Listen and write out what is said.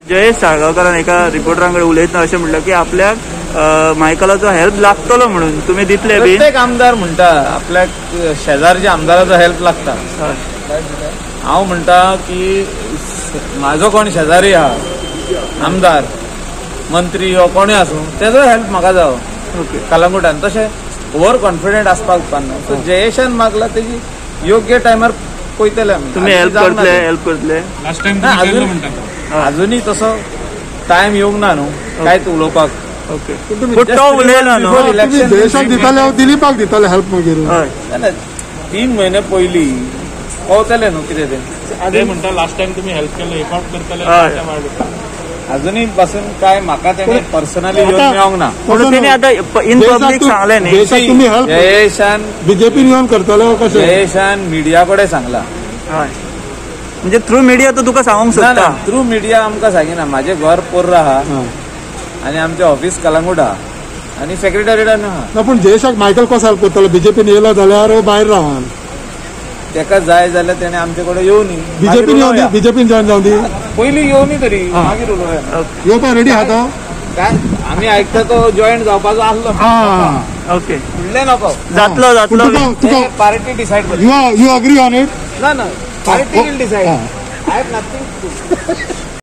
जयेश साळगावकरान एका रिपोर्टरांकडे उलयतना अशें म्हटलं की आपल्याक मायकलाचो हेल्प लागतलो म्हणून तुम्ही दितले बी. प्रत्येक आमदार म्हणटा आपल्याक शेजारच्या आमदाराचो हेल्प लागता. हांव म्हणटा की म्हाजो कोण शेजारी आहा आमदार मंत्री हो कोणूय आसूं तेजो हेल्प म्हाका जावो. ओके. कलंगुटान तशें ओवर कॉन्फिडंट आसपाक उपकारना. सो जयेशान मागला तेजी योग्य टायमार पळयतले आमी. तुम्ही हेल्प करतले लास्ट टाइम अजूनही तसो टाइम येवंक ना न्हू कांयच उलोवपाक. ओके. पूण तो उलयला न्हू. देशाक दिताले हांव दिलीपाक दिताले हेल्प मागीर. हय. 3 म्हयने पयलीं पावतले न्हू कितें ते म्हणटा लास्ट टाइम तुम्ही हेल्प केलं एफर्ट करतले हय. अजूनही पासून काय म्हाका तेणे पर्सनली येवन मेळोंक ना. म्हणून तिने आता इन पब्लिक सांगले न्ही. देशाक तुम्ही हेल्प जयेशान बीजेपीन येवन करतले कशें. जयेशान मिडिया कडेन सांगला. हय. म्हणजे थ्रू मिडिया तो तुका सांगूंक सोदता. थ्रू मिडिया आमकां सांगिना. म्हाजें घर पोर्र आहा आनी आमचें ऑफिस कलंगूट आहा आनी सेक्रेटरीएटान आहा. ना पूण जयेशाक मायकल कसो हेल्प करतलो बीजेपीन येयलो जाल्यार भायर रावन. तेका जाय जाल्यार तेणे आमचे कडेन येवनी. बीजेपीन येवन दी बीजेपीन जॉइन जावन दी. पयलीं येवनी तरी मागीर उलोवया. येवपाक रेडी आहा तो. काय आमी आयकता तो जॉईन जावपाचो आसलो. ओके. फुडलें नको. जातलो पार्टी डिसायड करता. You agree on it. ना party will decide. I have nothing to do.